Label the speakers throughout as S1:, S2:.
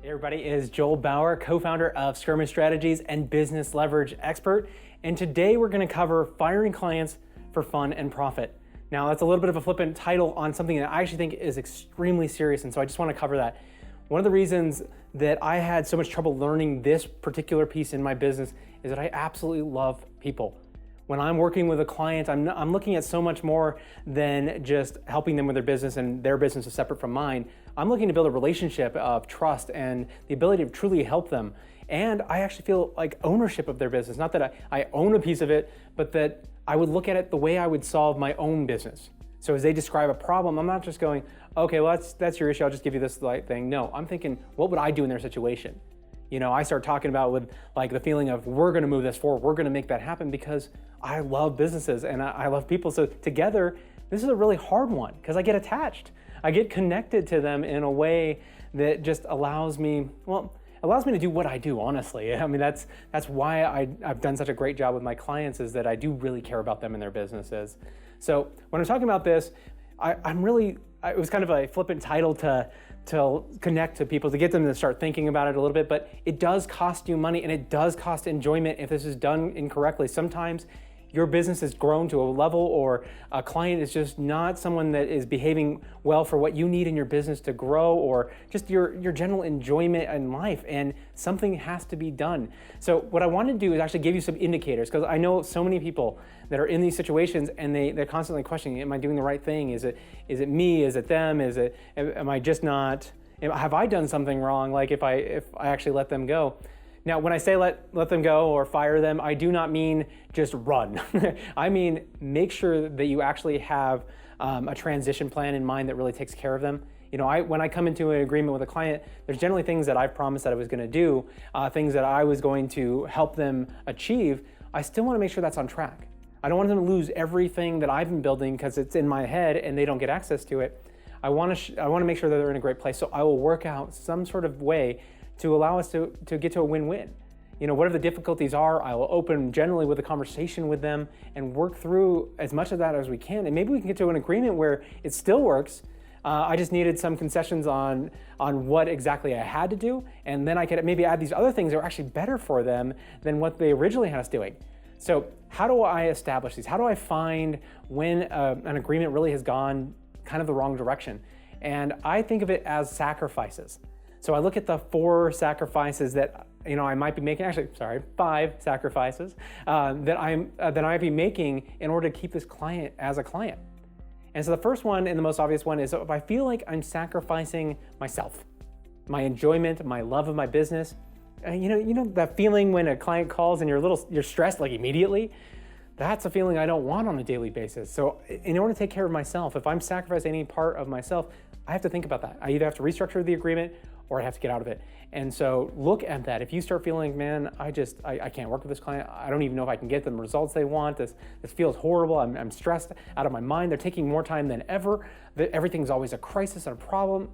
S1: Hey everybody, it is Joel Bauer, co-founder of Skirmish Strategies and business leverage expert. And today we're going to cover firing clients for fun and profit. Now that's a little bit of a flippant title on something that I actually think is extremely serious, and so I just want to cover that. One of the reasons that I had so much trouble learning this particular piece in my business is that I absolutely love people. When I'm working with a client, I'm looking at so much more than just helping them with their business, and their business is separate from mine. I'm looking to build a relationship of trust and the ability to truly help them. And I actually feel like ownership of their business. Not that I own a piece of it, but that I would look at it the way I would solve my own business. So as they describe a problem, I'm not just going, okay, well, that's your issue, I'll just give you this thing. No, I'm thinking, what would I do in their situation? You know, I start talking about with like the feeling of we're going to move this forward, we're going to make that happen, because I love businesses and I love people. So together, this is a really hard one because I get attached. I get connected to them in a way that just allows me to do what I do, honestly. I mean, that's why I've done such a great job with my clients, is that I do really care about them and their businesses. So when I'm talking about this, it was kind of a flippant title to connect to people, to get them to start thinking about it a little bit, but it does cost you money and it does cost enjoyment if this is done incorrectly. Sometimes your business has grown to a level, or a client is just not someone that is behaving well for what you need in your business to grow, or just your general enjoyment in life, and something has to be done. So what I want to do is actually give you some indicators, because I know so many people that are in these situations and they're constantly questioning, am I doing the right thing? Is it me? Is it them? Am I just not, have I done something wrong? Like if I actually let them go. Now, when I say let them go or fire them, I do not mean just run. I mean, make sure that you actually have a transition plan in mind that really takes care of them. You know, when I come into an agreement with a client, there's generally things that I've promised that I was going to do, things that I was going to help them achieve. I still want to make sure that's on track. I don't want them to lose everything that I've been building because it's in my head and they don't get access to it. I want to make sure that they're in a great place. So I will work out some sort of way to allow us to get to a win-win. You know, whatever the difficulties are, I will open generally with a conversation with them and work through as much of that as we can. And maybe we can get to an agreement where it still works. I just needed some concessions on what exactly I had to do. And then I could maybe add these other things that are actually better for them than what they originally had us doing. So how do I establish these? How do I find when an agreement really has gone kind of the wrong direction? And I think of it as sacrifices. So I look at the 4 sacrifices that I might be making. 5 sacrifices that I might be making in order to keep this client as a client. And so the first one, and the most obvious one, is if I feel like I'm sacrificing myself, my enjoyment, my love of my business. You know that feeling when a client calls and you're stressed like immediately. That's a feeling I don't want on a daily basis. So in order to take care of myself, if I'm sacrificing any part of myself, I have to think about that. I either have to restructure the agreement or I have to get out of it. And so look at that. If you start feeling, man, I can't work with this client. I don't even know if I can get them the results they want. This feels horrible. I'm stressed out of my mind. They're taking more time than ever. Everything's always a crisis and a problem.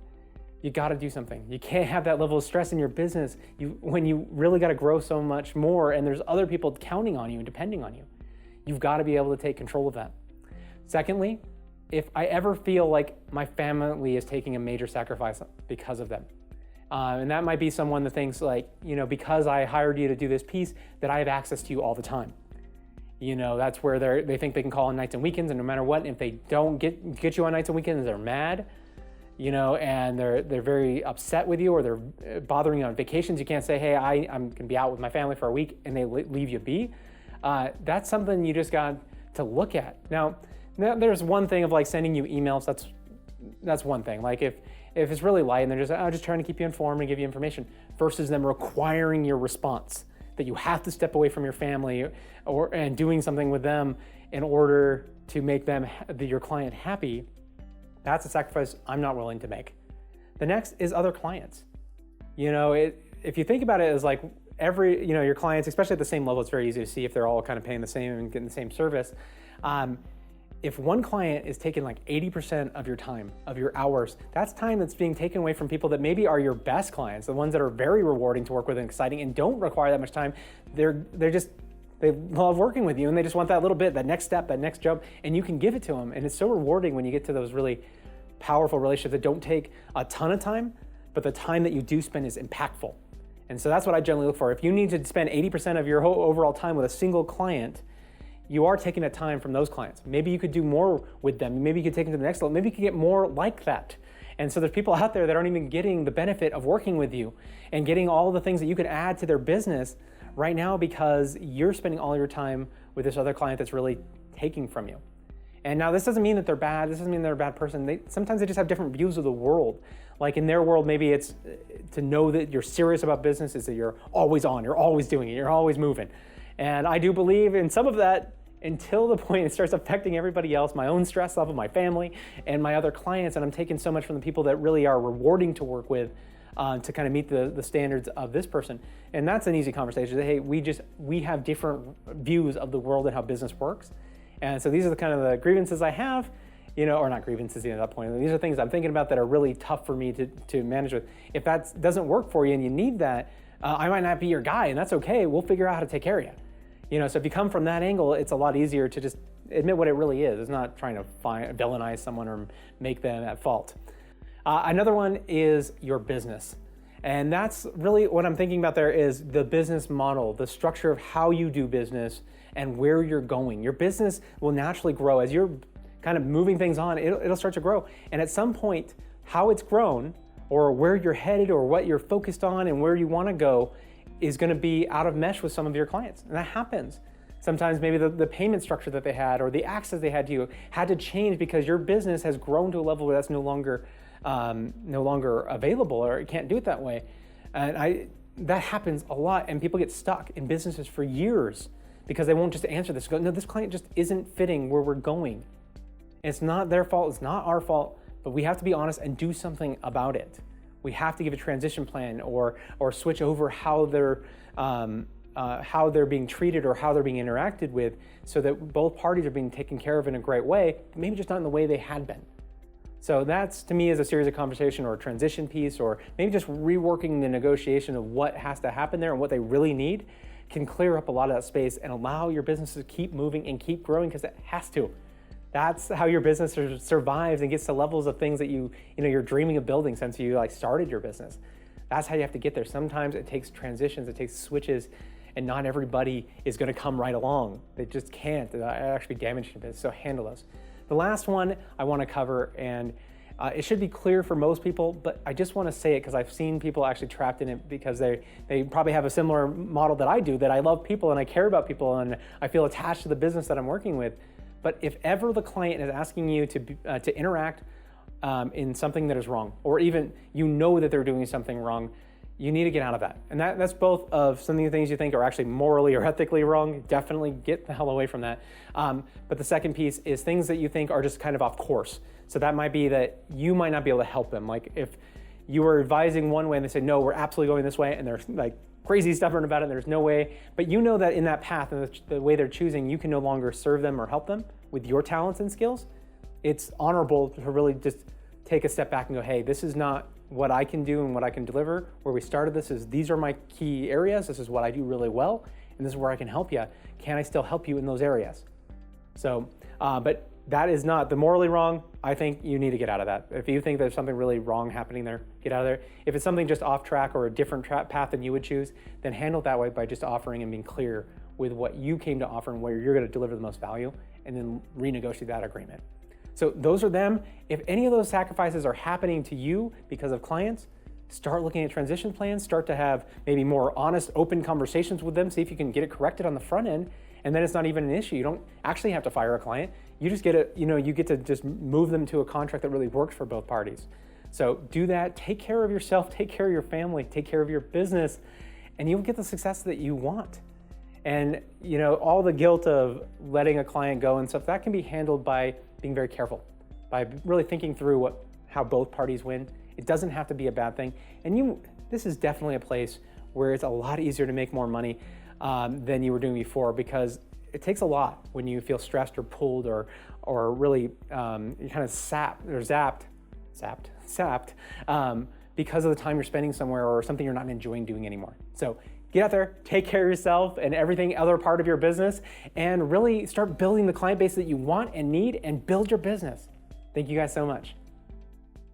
S1: You got to do something. You can't have that level of stress in your business when you really got to grow so much more and there's other people counting on you and depending on you. You've got to be able to take control of that. Secondly, if I ever feel like my family is taking a major sacrifice because of them, and that might be someone that thinks like, because I hired you to do this piece, that I have access to you all the time. That's where they think they can call on nights and weekends, and no matter what, if they don't get you on nights and weekends, they're mad. And they're very upset with you, or they're bothering you on vacations. You can't say, hey, I'm gonna be out with my family for a week, and they leave you be. That's something you just got to look at. Now there's one thing of like sending you emails. That's one thing. Like if it's really light and they're just trying to keep you informed and give you information, versus them requiring your response, that you have to step away from your family and doing something with them in order to make your client happy. That's a sacrifice I'm not willing to make. The next is other clients. If you think about it as like your clients, especially at the same level, it's very easy to see if they're all kind of paying the same and getting the same service. If one client is taking like 80% of your time, of your hours, that's time that's being taken away from people that maybe are your best clients, the ones that are very rewarding to work with and exciting and don't require that much time. They love working with you and they just want that little bit, that next step, that next jump, and you can give it to them. And it's so rewarding when you get to those really powerful relationships that don't take a ton of time but the time that you do spend is impactful. And so that's what I generally look for. If you need to spend 80% of your whole overall time with a single client, you are taking that time from those clients. Maybe you could do more with them. Maybe you could take them to the next level. Maybe you could get more like that. And so there's people out there that aren't even getting the benefit of working with you and getting all the things that you could add to their business right now because you're spending all your time with this other client that's really taking from you. And now this doesn't mean that they're bad. This doesn't mean they're a bad person. Sometimes they just have different views of the world. Like in their world, maybe it's to know that you're serious about business is that you're always on, you're always doing it, you're always moving. And I do believe in some of that until the point it starts affecting everybody else, my own stress level, my family, and my other clients. And I'm taking so much from the people that really are rewarding to work with to kind of meet the standards of this person. And that's an easy conversation. Hey, we have different views of the world and how business works. And so these are the kind of the grievances I have, or not grievances at that point. These are things I'm thinking about that are really tough for me to manage with. If that doesn't work for you and you need that, I might not be your guy, and that's okay. We'll figure out how to take care of you. So if you come from that angle, it's a lot easier to just admit what it really is. It's not trying to villainize someone or make them at fault. Another one is your business. And that's really what I'm thinking about there is the business model, the structure of how you do business and where you're going. Your business will naturally grow. As you're kind of moving things on, it'll start to grow. And at some point, how it's grown or where you're headed or what you're focused on and where you want to go is going to be out of mesh with some of your clients. And that happens. Sometimes maybe the payment structure that they had or the access they had to you had to change because your business has grown to a level where that's no longer available or you can't do it that way. And that happens a lot, and people get stuck in businesses for years because they won't just answer this. No, this client just isn't fitting where we're going. It's not their fault, it's not our fault, but we have to be honest and do something about it. We have to give a transition plan or switch over how they're being treated or how they're being interacted with so that both parties are being taken care of in a great way, maybe just not in the way they had been. So that's, to me, is a series of conversation or a transition piece or maybe just reworking the negotiation of what has to happen there and what they really need can clear up a lot of that space and allow your business to keep moving and keep growing because it has to. That's how your business survives and gets to levels of things that you're dreaming of building since you started your business. That's how you have to get there. Sometimes it takes transitions, it takes switches, and not everybody is going to come right along. They just can't. It'll actually be damaging your business, so handle those. The last one I want to cover, and it should be clear for most people, but I just want to say it because I've seen people actually trapped in it because they probably have a similar model that I do, that I love people and I care about people and I feel attached to the business that I'm working with. But if ever the client is asking you to interact in something that is wrong, or even that they're doing something wrong, you need to get out of that. And that's both of some of the things you think are actually morally or ethically wrong. Definitely get the hell away from that. But the second piece is things that you think are just kind of off course. So that might be that you might not be able to help them. Like if you were advising one way and they say, no, we're absolutely going this way, and they're like crazy stubborn about it, and there's no way, but that in that path and the way they're choosing, you can no longer serve them or help them with your talents and skills. It's honorable to really just take a step back and go, hey, this is not what I can do and what I can deliver. Where we started these are my key areas. This is what I do really well, and this is where I can help you. Can I still help you in those areas? So, but that is not the morally wrong. I think you need to get out of that. If you think there's something really wrong happening there, get out of there. If it's something just off track or a different path than you would choose, then handle it that way by just offering and being clear with what you came to offer and where you're going to deliver the most value, and then renegotiate that agreement. So those are them. If any of those sacrifices are happening to you because of clients, start looking at transition plans, start to have maybe more honest, open conversations with them, see if you can get it corrected on the front end, and then it's not even an issue. You don't actually have to fire a client. You just get you get to just move them to a contract that really works for both parties. So do that, take care of yourself, take care of your family, take care of your business, and you'll get the success that you want. And all the guilt of letting a client go and stuff, that can be handled by being very careful, by really thinking through how both parties win. It doesn't have to be a bad thing. And this is definitely a place where it's a lot easier to make more money than you were doing before, because it takes a lot when you feel stressed or pulled or really you're kind of zapped because of the time you're spending somewhere or something you're not enjoying doing anymore. So get out there, take care of yourself and everything other part of your business, and really start building the client base that you want and need, and build your business. Thank you guys so much.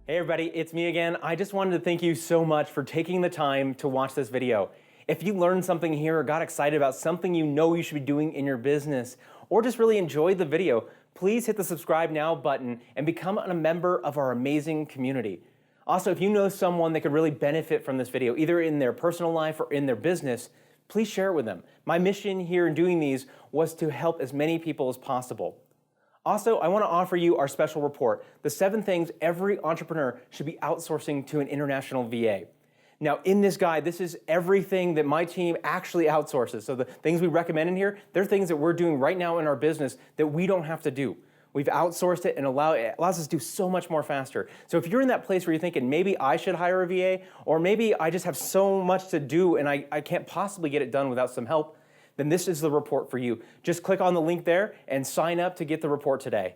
S1: Hey everybody, it's me again. I just wanted to thank you so much for taking the time to watch this video. If you learned something here or got excited about something you know you should be doing in your business, or just really enjoyed the video, please hit the subscribe now button and become a member of our amazing community. Also, if you know someone that could really benefit from this video, either in their personal life or in their business, please share it with them. My mission here in doing these was to help as many people as possible. Also, I want to offer you our special report, the 7 things every entrepreneur should be outsourcing to an international VA. Now, in this guide, this is everything that my team actually outsources. So the things we recommend in here, they're things that we're doing right now in our business that we don't have to do. We've outsourced it and it allows us to do so much more faster. So if you're in that place where you're thinking, maybe I should hire a VA, or maybe I just have so much to do and I can't possibly get it done without some help, then this is the report for you. Just click on the link there and sign up to get the report today.